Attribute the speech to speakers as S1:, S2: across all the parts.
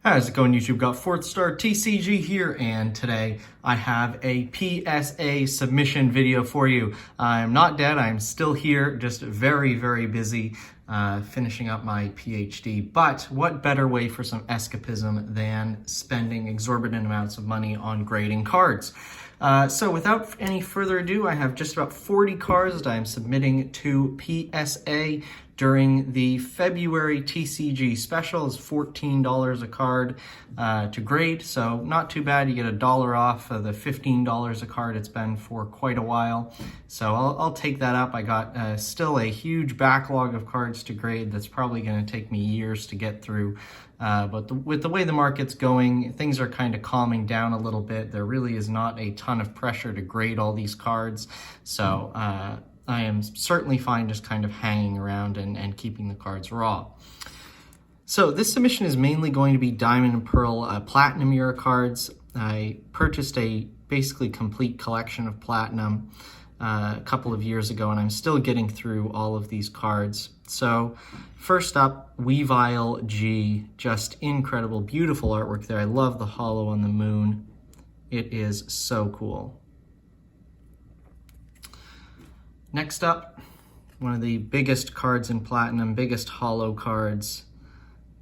S1: How's it going, YouTube? Got FourthStarTCG here, and today I have a PSA submission video for you. I'm not dead, I'm still here, just very, very busy finishing up my PhD. But what better way for some escapism than spending exorbitant amounts of money on grading cards? So without any further ado, I have just about 40 cards that I'm submitting to PSA during the February TCG special. Is $14 a card to grade, so not too bad. You get $1 off of the $15 a card it's been for quite a while. So I'll take that up. I got still a huge backlog of cards to grade that's probably going to take me years to get through. But with the way the market's going, things are kind of calming down a little bit. There really is not a ton of pressure to grade all these cards. So I am certainly fine just kind of hanging around and keeping the cards raw. So this submission is mainly going to be Diamond and Pearl Platinum era cards. I purchased a basically complete collection of Platinum a couple of years ago, and I'm still getting through all of these cards. So first up, Weavile G, just incredible, beautiful artwork there. I love the holo on the moon. It is so cool. Next up, one of the biggest cards in Platinum, biggest holo cards,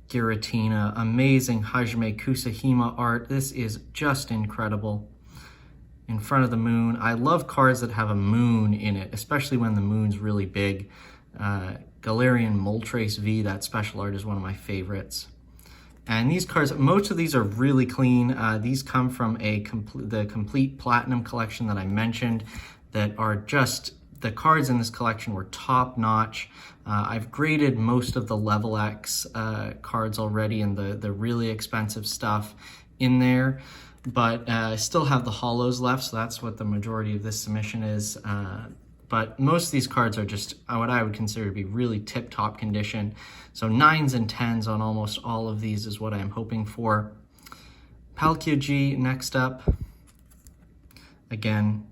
S1: Giratina, amazing Hajime Kusahima art. This is just incredible. In front of the moon. I love cards that have a moon in it, especially when the moon's really big. Galarian Moltres V, that special art is one of my favorites. And these cards, most of these are really clean. These come from the complete Platinum collection that I mentioned that are just, the cards in this collection were top notch. I've graded most of the Level X cards already and the really expensive stuff in there. But I still have the holos left, so that's what the majority of this submission is. But most of these cards are just what I would consider to be really tip-top condition. So 9s and 10s on almost all of these is what I'm hoping for. Palkia G next up. Again,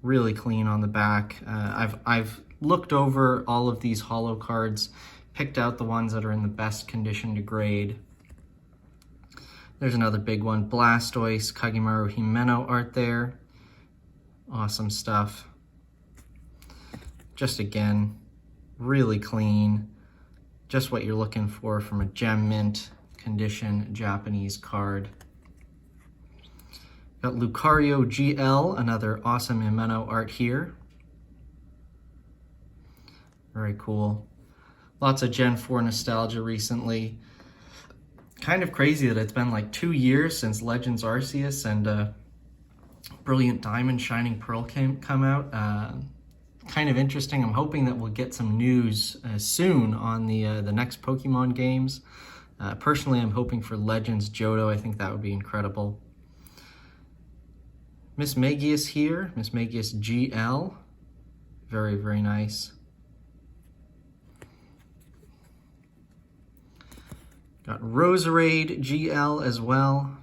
S1: really clean on the back. I've looked over all of these holo cards, picked out the ones that are in the best condition to grade. There's another big one, Blastoise, Kagemaru Himeno art there. Awesome stuff. Just again, really clean. Just what you're looking for from a gem mint condition Japanese card. Got Lucario GL, another awesome Himeno art here. Very cool. Lots of Gen 4 nostalgia recently. Kind of crazy that it's been like 2 years since Legends Arceus and Brilliant Diamond Shining Pearl come out. Kind of interesting. I'm hoping that we'll get some news soon on the next Pokemon games. Personally, I'm hoping for Legends Johto. I think that would be incredible. Miss Magius here, Miss Magius GL. Very, very nice. Got Roserade GL as well.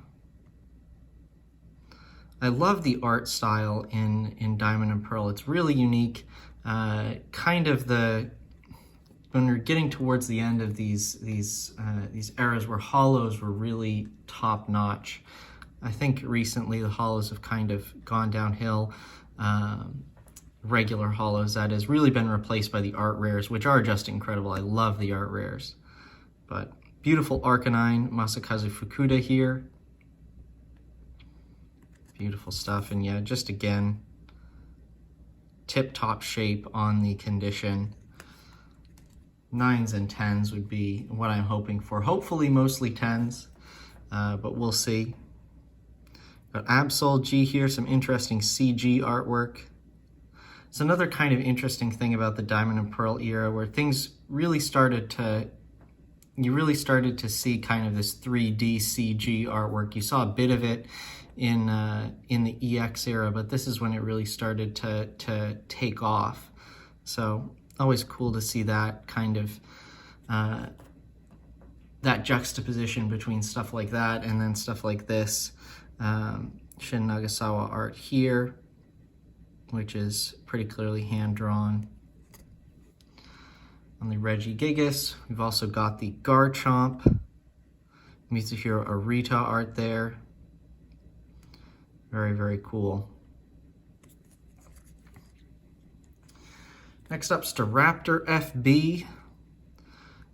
S1: I love the art style in Diamond and Pearl. It's really unique. Kind of when we're getting towards the end of these eras where holos were really top notch. I think recently the holos have kind of gone downhill. Regular holos, that has really been replaced by the art rares, which are just incredible. I love the art rares. But beautiful Arcanine, Masakazu Fukuda here. Beautiful stuff, and yeah, just again, tip-top shape on the condition. 9s and 10s would be what I'm hoping for. Hopefully mostly 10s, but we'll see. Got Absol G here, some interesting CG artwork. It's another kind of interesting thing about the Diamond and Pearl era where things really started to, you really started to see kind of this 3D CG artwork. You saw a bit of it in the EX era, but this is when it really started to take off. So always cool to see that kind of that juxtaposition between stuff like that and then stuff like this. Shin Nagasawa art here, which is pretty clearly hand-drawn. On the Regigigas, we've also got the Garchomp, Mitsuhiro Arita art there. Very, very cool. Next up, Staraptor FB.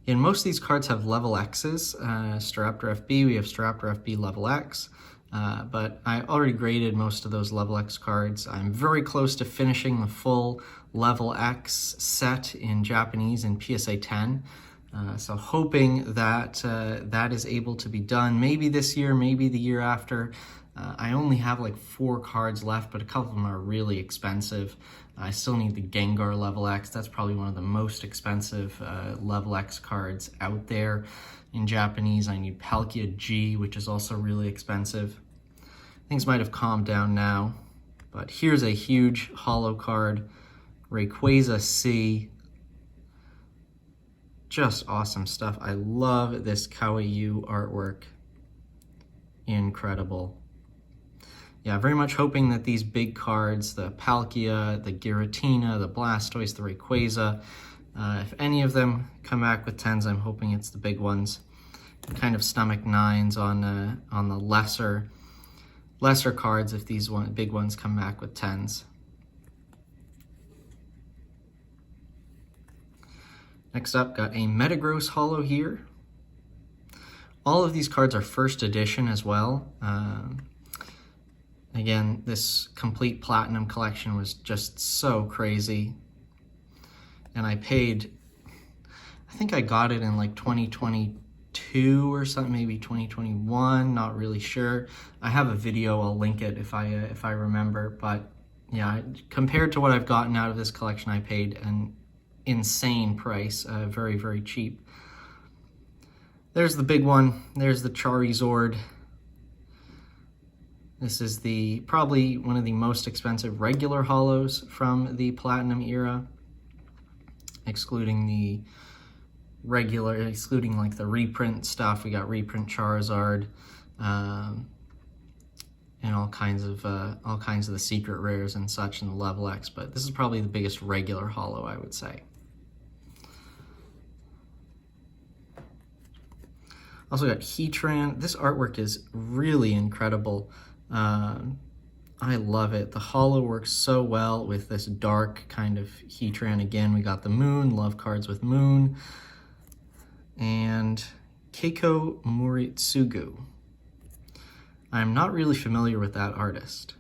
S1: And most of these cards have level X's. Staraptor FB, we have Staraptor FB level X. But I already graded most of those level X cards. I'm very close to finishing the full level X set in Japanese in PSA 10. So hoping that that is able to be done maybe this year, maybe the year after. I only have like 4 cards left, but a couple of them are really expensive. I still need the Gengar level X. That's probably one of the most expensive level X cards out there. In Japanese, I need Palkia G, which is also really expensive. Things might have calmed down now, but here's a huge holo card, Rayquaza C. Just awesome stuff. I love this Kawaii artwork. Incredible. Yeah, very much hoping that these big cards, the Palkia, the Giratina, the Blastoise, the Rayquaza, if any of them come back with 10s, I'm hoping it's the big ones. Kind of stomach 9s on the lesser cards if these big ones come back with 10s. Next up, got a Metagross holo here. All of these cards are first edition as well. Again, this complete platinum collection was just so crazy. And I paid, I think I got it in like 2022 or something, maybe 2021, not really sure. I have a video, I'll link it if I remember. But yeah, compared to what I've gotten out of this collection, I paid an insane price, very, very cheap. There's the big one, there's the Charizard. This is probably one of the most expensive regular holos from the Platinum era, excluding like the reprint stuff. We got reprint Charizard, and all kinds of the secret rares and such in the level X. But this is probably the biggest regular holo, I would say. Also got Heatran. This artwork is really incredible. I love it. The holo works so well with this dark kind of Heatran. Again, we got the Moon, love cards with Moon, and Keiko Moritsugu. I'm not really familiar with that artist.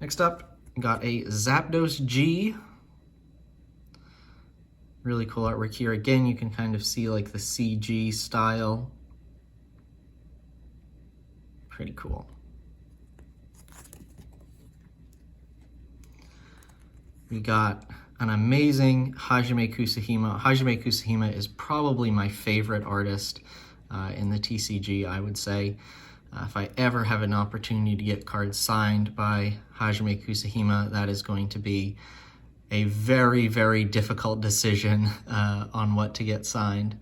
S1: Next up, got a Zapdos G. Really cool artwork here. Again, you can kind of see like the CG style. Pretty cool. We got an amazing Hajime Kusahima. Hajime Kusahima is probably my favorite artist in the TCG, I would say. If I ever have an opportunity to get cards signed by Hajime Kusahima, that is going to be a very, very difficult decision on what to get signed.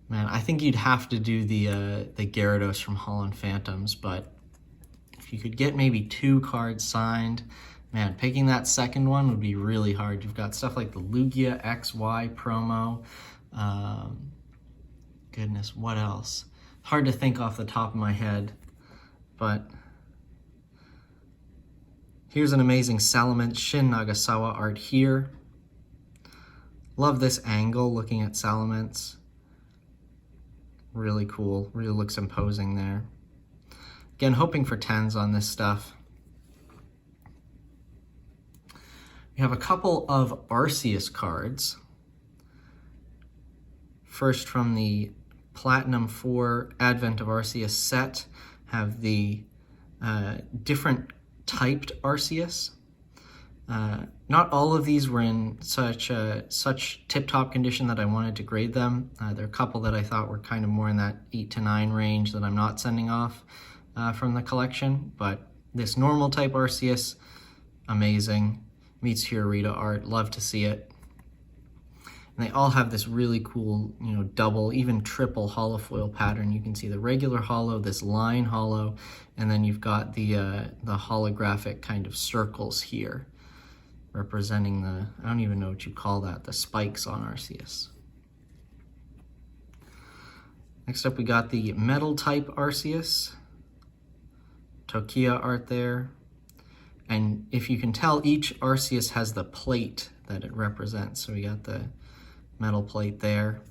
S1: Man, I think you'd have to do the Gyarados from Holland Phantoms, but if you could get maybe 2 cards signed, man, picking that second one would be really hard. You've got stuff like the Lugia XY promo. Goodness, what else? Hard to think off the top of my head, but here's an amazing Salamence Shin Nagasawa art here. Love this angle looking at Salamence. Really cool, really looks imposing there. Again, hoping for 10s on this stuff. We have a couple of Arceus cards. First, from the Platinum 4 Advent of Arceus set, have the different typed Arceus. Not all of these were in such tip-top condition that I wanted to grade them. There are a couple that I thought were kind of more in that 8 to 9 range that I'm not sending off from the collection. But this normal type Arceus, amazing. Mitsuhiro Arita art, love to see it. And they all have this really cool, double, even triple holofoil pattern. You can see the regular holo, this line holo, and then you've got the holographic kind of circles here, representing I don't even know what you call that, the spikes on Arceus. Next up, we got the metal type Arceus. Tokia art there. And if you can tell, each Arceus has the plate that it represents. So we got the metal plate there.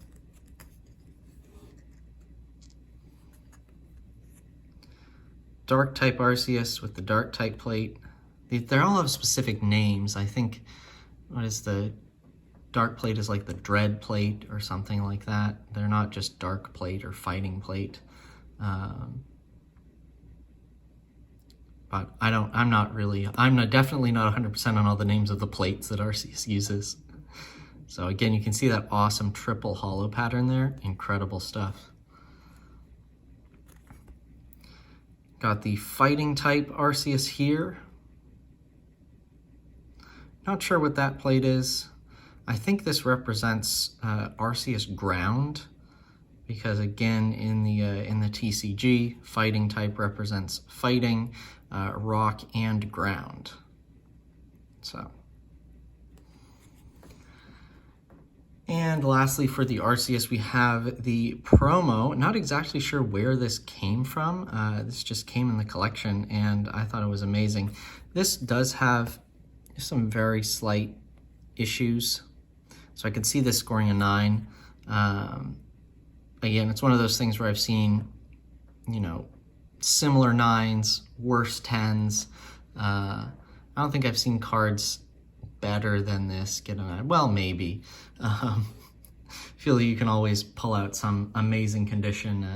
S1: Dark type Arceus with the dark type plate. They all have specific names. I think, what is the dark plate is like the dread plate or something like that. They're not just dark plate or fighting plate. But I'm definitely not 100% on all the names of the plates that Arceus uses. So again, you can see that awesome triple holo pattern there. Incredible stuff. Got the fighting type Arceus here. Not sure what that plate is. I think this represents Arceus ground, because again, in the TCG, fighting type represents fighting, rock, and ground. So. And lastly, for the Arceus, we have the promo. Not exactly sure where this came from. This just came in the collection, and I thought it was amazing. This does have some very slight issues. So I could see this scoring a 9. Again, it's one of those things where I've seen, similar 9s, worse 10s. I don't think I've seen cards better than this get a 9. Well, maybe. Feel like you can always pull out some amazing condition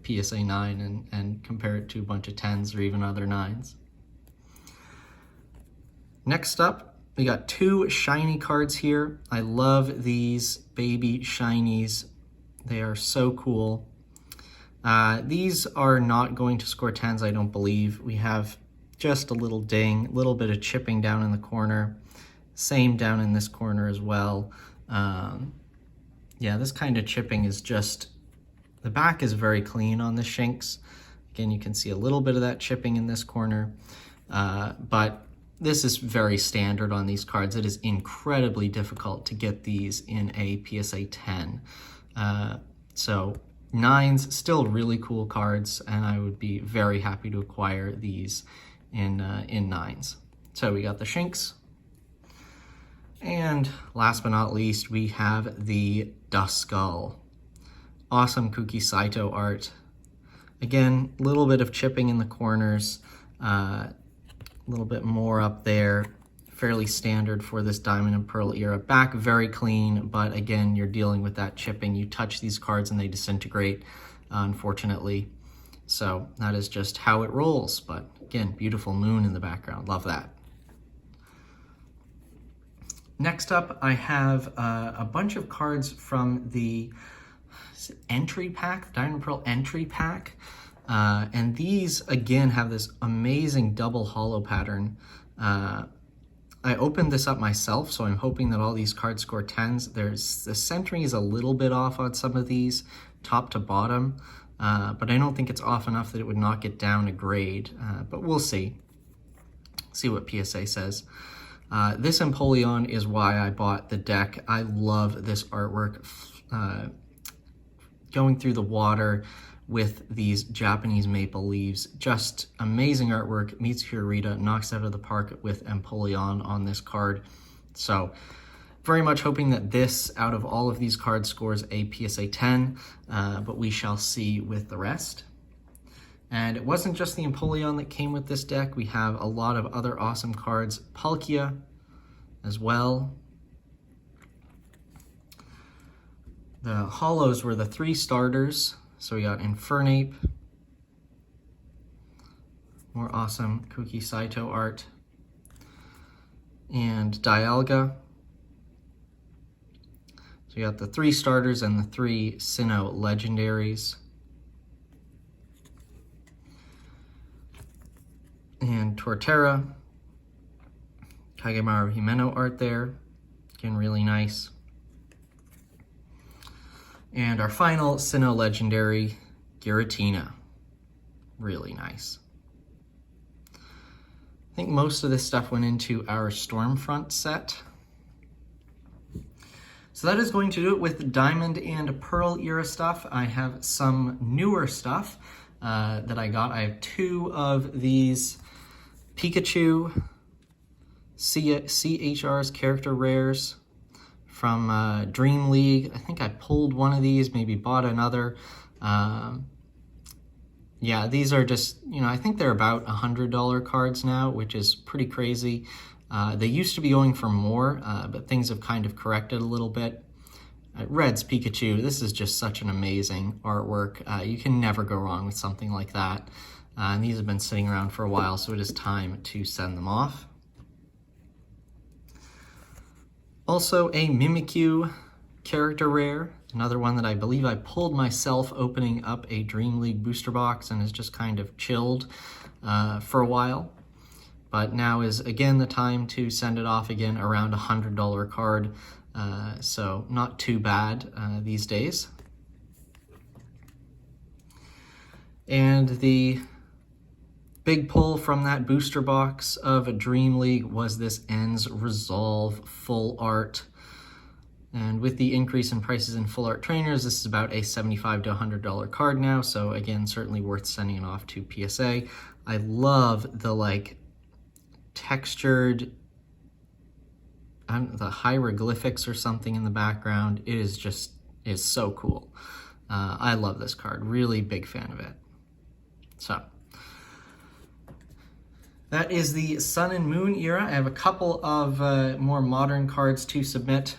S1: PSA 9 and compare it to a bunch of 10s or even other 9s. Next up, we got 2 shiny cards here. I love these baby shinies. They are so cool. These are not going to score 10s, I don't believe. We have just a little ding, a little bit of chipping down in the corner. Same down in this corner as well. Yeah, this kind of chipping is just, the back is very clean on the Shinx. Again, you can see a little bit of that chipping in this corner, but this is very standard on these cards. It is incredibly difficult to get these in a PSA 10. So 9s, still really cool cards, and I would be very happy to acquire these in 9s. So we got the Shinx. And last but not least, we have the Duskull. Awesome Kuki Saito art. Again, a little bit of chipping in the corners, a little bit more up there. Fairly standard for this Diamond and Pearl era. Back very clean, but again, you're dealing with that chipping. You touch these cards and they disintegrate, unfortunately. So that is just how it rolls. But again, beautiful moon in the background. Love that. Next up, I have a bunch of cards from the entry pack, Diamond Pearl entry pack. And these, again, have this amazing double holo pattern. I opened this up myself, so I'm hoping that all these cards score 10s. The centering is a little bit off on some of these, top to bottom, but I don't think it's off enough that it would knock it down a grade, but we'll see. See what PSA says. This Empoleon is why I bought the deck. I love this artwork. Going through the water with these Japanese maple leaves. Just amazing artwork. Meets Kurita, knocks out of the park with Empoleon on this card. So very much hoping that this, out of all of these cards, scores a PSA 10, but we shall see with the rest. And it wasn't just the Empoleon that came with this deck. We have a lot of other awesome cards. Palkia as well. The holos were the 3 starters. So we got Infernape. More awesome Kuki Saito art. And Dialga. So we got the 3 starters and the 3 Sinnoh legendaries. And Torterra, Kagemaru Himeno art there, again really nice. And our final Sinnoh legendary, Giratina, really nice. I think most of this stuff went into our Stormfront set. So that is going to do it with Diamond and Pearl era stuff. I have some newer stuff that I got. I have 2 of these Pikachu CHR's character rares from Dream League. I think I pulled one of these, maybe bought another. Yeah, these are just, I think they're about $100 cards now, which is pretty crazy. They used to be going for more, but things have kind of corrected a little bit. Red's Pikachu, this is just such an amazing artwork. You can never go wrong with something like that. And these have been sitting around for a while, so it is time to send them off. Also a Mimikyu character rare, another one that I believe I pulled myself opening up a Dream League booster box and has just kind of chilled for a while. But now is again the time to send it off again, around $100 card. So not too bad these days. And the big pull from that booster box of a Dream League was this Ends Resolve full art. And with the increase in prices in full art trainers, this is about a $75 to $100 card now. So again, certainly worth sending it off to PSA. I love the textured, the hieroglyphics or something in the background. It is so cool. I love this card, really big fan of it. So that is the Sun and Moon era. I have a couple of more modern cards to submit.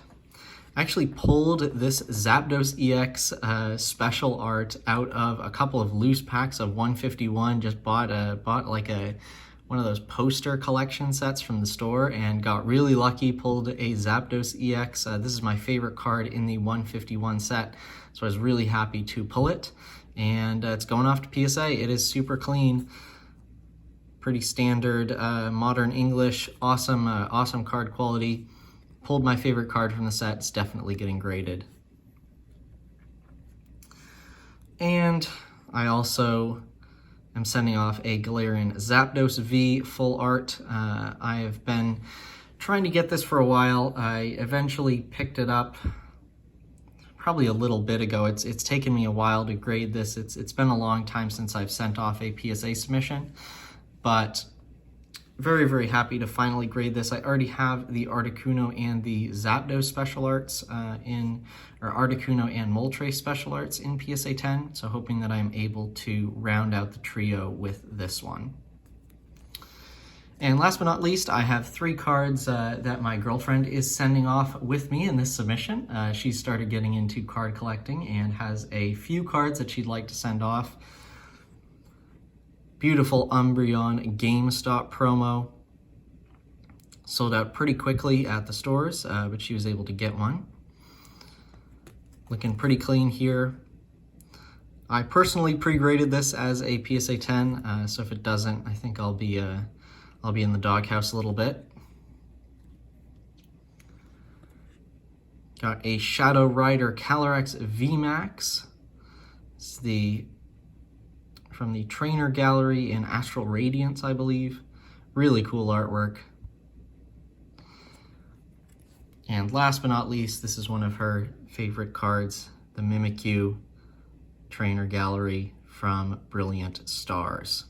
S1: I actually pulled this Zapdos EX special art out of a couple of loose packs of 151. Just bought one of those poster collection sets from the store and got really lucky, pulled a Zapdos EX. This is my favorite card in the 151 set, so I was really happy to pull it. And it's going off to PSA. It is super clean, pretty standard modern English, awesome card quality. Pulled my favorite card from the set. It's definitely getting graded. And I also am sending off a Galarian Zapdos V full art. I have been trying to get this for a while. I eventually picked it up probably a little bit ago. It's taken me a while to grade this. It's been a long time since I've sent off a PSA submission, but very, very happy to finally grade this. I already have the Articuno and the Zapdos special arts Articuno and Moltres special arts in PSA 10, so hoping that I'm able to round out the trio with this one. And last but not least, I have 3 cards that my girlfriend is sending off with me in this submission. She started getting into card collecting and has a few cards that she'd like to send off. Beautiful Umbreon GameStop promo. Sold out pretty quickly at the stores, but she was able to get one. Looking pretty clean here. I personally pre-graded this as a PSA 10, so if it doesn't, I think I'll be in the doghouse a little bit. Got a Shadow Rider Calyrex VMAX. It's from the Trainer Gallery in Astral Radiance, I believe. Really cool artwork. And last but not least, this is one of her favorite cards, the Mimikyu Trainer Gallery from Brilliant Stars.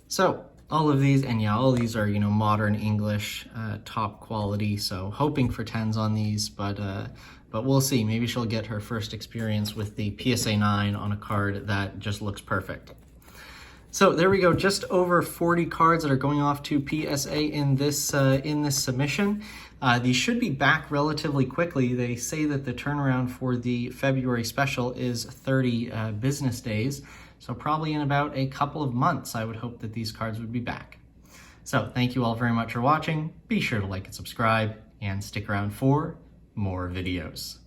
S1: So all of these, and yeah, all of these are, modern English, top quality. So hoping for 10s on these, but we'll see. Maybe she'll get her first experience with the PSA 9 on a card that just looks perfect. So there we go, just over 40 cards that are going off to PSA in this submission. These should be back relatively quickly. They say that the turnaround for the February special is 30 business days. So probably in about a couple of months, I would hope that these cards would be back. So thank you all very much for watching. Be sure to like and subscribe and stick around for more videos.